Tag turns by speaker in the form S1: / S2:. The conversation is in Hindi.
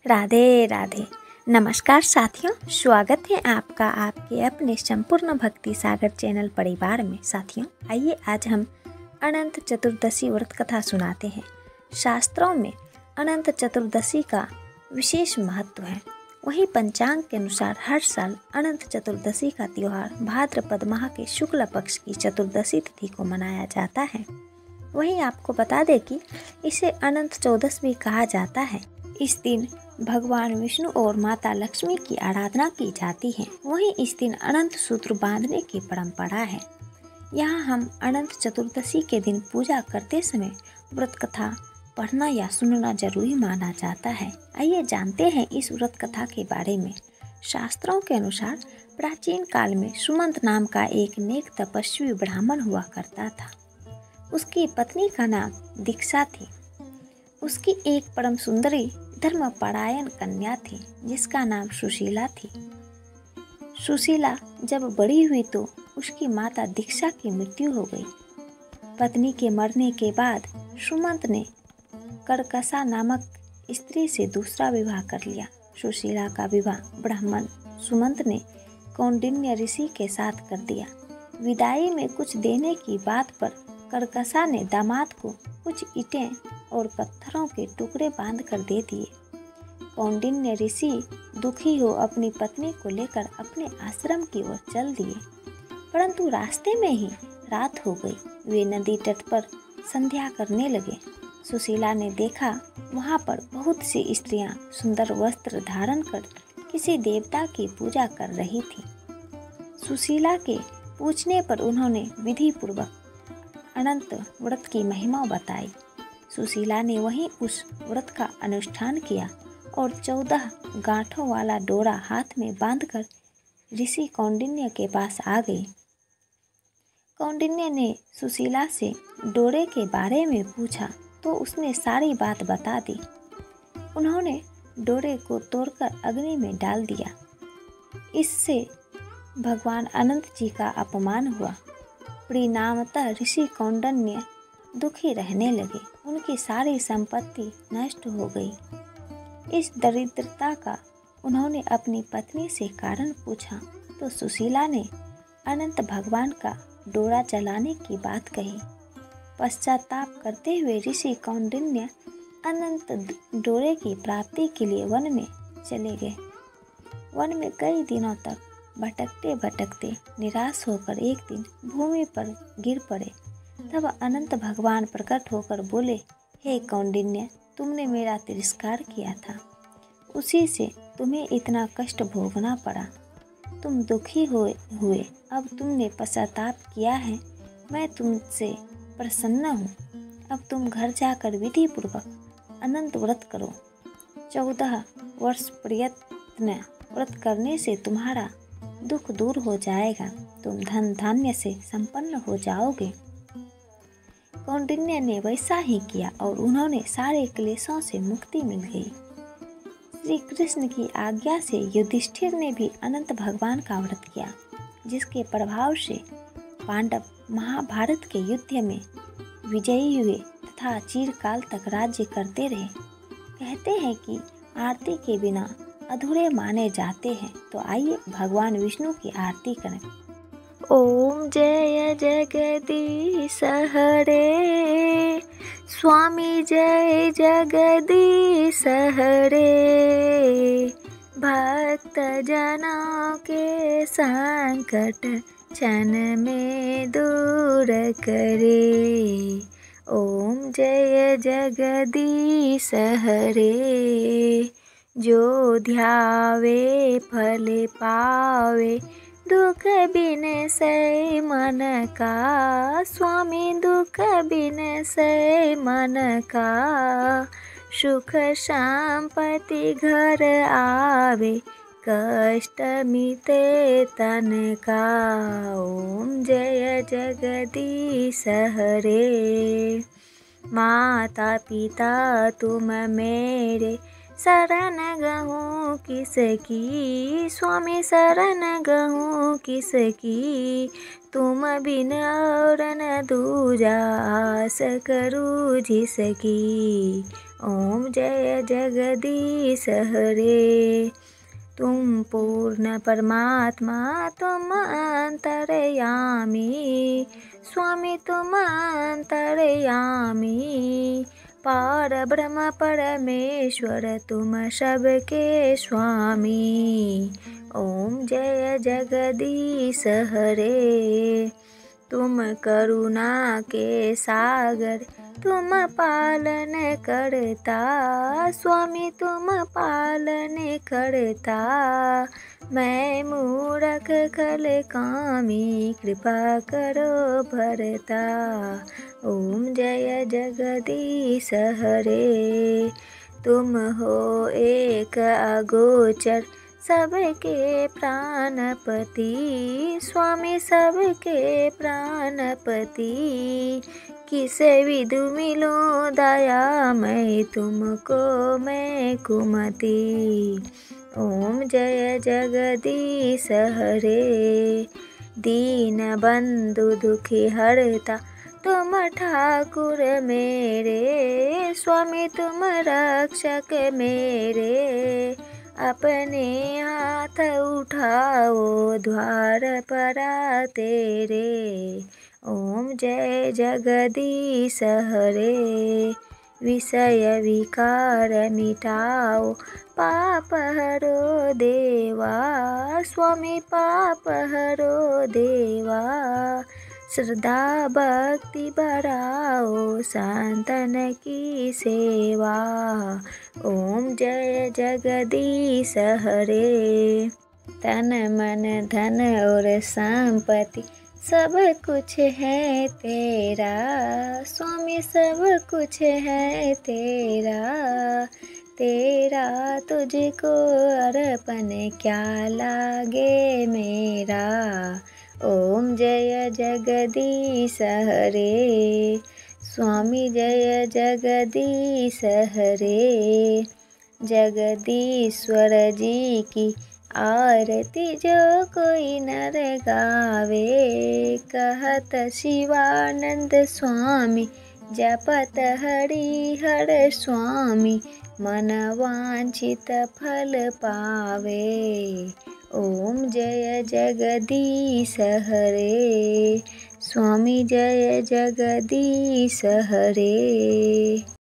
S1: राधे राधे। नमस्कार साथियों, स्वागत है आपका आपके अपने संपूर्ण भक्ति सागर चैनल परिवार में। साथियों, आइए आज हम अनंत चतुर्दशी व्रत कथा सुनाते हैं। शास्त्रों में अनंत चतुर्दशी का विशेष महत्व है। वहीं पंचांग के अनुसार हर साल अनंत चतुर्दशी का त्योहार भाद्रपद माह के शुक्ल पक्ष की चतुर्दशी तिथि को मनाया जाता है। वहीं आपको बता दें कि इसे अनंत चौदस भी कहा जाता है। इस दिन भगवान विष्णु और माता लक्ष्मी की आराधना की जाती है। वहीं इस दिन अनंत सूत्र बांधने की परंपरा है। यहाँ हम अनंत चतुर्दशी के दिन पूजा करते समय व्रत कथा पढ़ना या सुनना जरूरी माना जाता है। आइए जानते हैं इस व्रत कथा के बारे में। शास्त्रों के अनुसार प्राचीन काल में सुमंत नाम का एक नेक तपस्वी ब्राह्मण हुआ करता था। उसकी पत्नी का नाम दीक्षा थी। उसकी एक परम सुंदरी धर्मपरायण कन्या थी जिसका नाम सुशीला थी। सुशीला जब बड़ी हुई तो उसकी माता दीक्षा की मृत्यु हो गई। पत्नी के मरने के बाद सुमंत ने करकसा नामक स्त्री से दूसरा विवाह कर लिया। सुशीला का विवाह ब्राह्मण सुमंत ने कौंडिन्य ऋषि के साथ कर दिया। विदाई में कुछ देने की बात पर करकसा ने दामाद को कुछ ईंटें और पत्थरों के टुकड़े बांध कर दे दिए। कौंडिन्य ऋषि दुखी हो अपनी पत्नी को लेकर अपने आश्रम की ओर चल दिए, परंतु रास्ते में ही रात हो गई। वे नदी तट पर संध्या करने लगे। सुशीला ने देखा वहां पर बहुत सी स्त्रियां सुंदर वस्त्र धारण कर किसी देवता की पूजा कर रही थी। सुशीला के पूछने पर उन्होंने विधि पूर्वक अनंत व्रत की महिमा बताई। सुशीला ने वहीं उस व्रत का अनुष्ठान किया और 14 गांठों वाला डोरा हाथ में बांधकर ऋषि कौंडिन्य के पास आ गई। कौंडिन्य ने सुशीला से डोरे के बारे में पूछा तो उसने सारी बात बता दी। उन्होंने डोरे को तोड़कर अग्नि में डाल दिया। इससे भगवान अनंत जी का अपमान हुआ। परिणामतः ऋषि कौंडिन्य दुखी रहने लगे। उनकी सारी संपत्ति नष्ट हो गई। इस दरिद्रता का उन्होंने अपनी पत्नी से कारण पूछा तो सुशीला ने अनंत भगवान का डोरा जलाने की बात कही। पश्चाताप करते हुए ऋषि कौंडिन्य अनंत डोरे की प्राप्ति के लिए वन में चले गए। वन में कई दिनों तक भटकते भटकते निराश होकर एक दिन भूमि पर गिर पड़े। तब अनंत भगवान प्रकट होकर बोले, हे कौंडिन्य, तुमने मेरा तिरस्कार किया था, उसी से तुम्हें इतना कष्ट भोगना पड़ा। तुम दुखी हुए, अब तुमने पश्चाताप किया है, मैं तुमसे प्रसन्न हूँ। अब तुम घर जाकर विधि पूर्वक अनंत व्रत करो। 14 वर्ष प्रयत्न व्रत करने से तुम्हारा दुख दूर हो जाएगा। तुम धन धान्य से संपन्न हो जाओगे। कौंडिन्य ने वैसा ही किया और उन्होंने सारे क्लेशों से मुक्ति मिल गई। श्री कृष्ण की आज्ञा से युधिष्ठिर ने भी अनंत भगवान का व्रत किया, जिसके प्रभाव से पांडव महाभारत के युद्ध में विजयी हुए तथा चिरकाल तक राज्य करते रहे। कहते हैं कि आरती के बिना अधूरे माने जाते हैं। तो आइए भगवान विष्णु की आरती करें। ओम जय जगदीश हरे, स्वामी जय जगदीश हरे, भक्त जनों के संकट क्षण में दूर करे। ओम जय जगदीश हरे, जो ध्यावे फल पावे, दुख बिन से मन का, स्वामी दुख बिन से मन का, सुख संपत्ति घर आवे, कष्ट मिटे तन का। ओम जय जगदीश हरे, माता पिता तुम मेरे, शरण गहूँ किसकी, स्वामी शरण गहूँ किसकी, तुम बिन और न दूजा आस करूँ जिसकी। ओम जय जगदीश हरे। तुम पूर्ण परमात्मा तुम अंतर्यामी, स्वामी तुम अंतर्यामी। पार ब्रह्म परमेश्वर तुम सबके स्वामी। ओम जय जगदीश हरे। तुम करुणा के सागर तुम पालन करता, स्वामी तुम पालन करता। मैं मूरख खल कामी कृपा करो भरता। ओम जय जगदीश हरे। तुम हो एक अगोचर सबके प्राणपति, स्वामी सबके प्राणपति। किसे विधु मिलूं दया मैं तुमको मैं कुमति। ओम जय जगदीश हरे। दीन बंधु दुखी हरता तुम ठाकुर मेरे, स्वामी तुम रक्षक मेरे। अपने हाथ उठाओ द्वार पर तेरे। ओम जय जगदीश हरे। विषय विकार मिटाओ पाप हरो देवा, स्वामी पाप हरो देवा। श्रद्धा भक्ति बढ़ाओ संतन की सेवा। ओम जय जगदीश हरे। तन मन धन और संपत्ति सब कुछ है तेरा, स्वामी सब कुछ है तेरा। तेरा तुझको अर्पण क्या लागे मेरा। ओम जय जगदीश हरे। स्वामी जय जगदीश हरे। जगदीश्वर जी की आरती जो कोई नर गावे, कहत शिवानंद स्वामी जपत हरि हर स्वामी। मन वांछित फल पावे। ओम जय जगदीश हरे। स्वामी जय जगदीश हरे।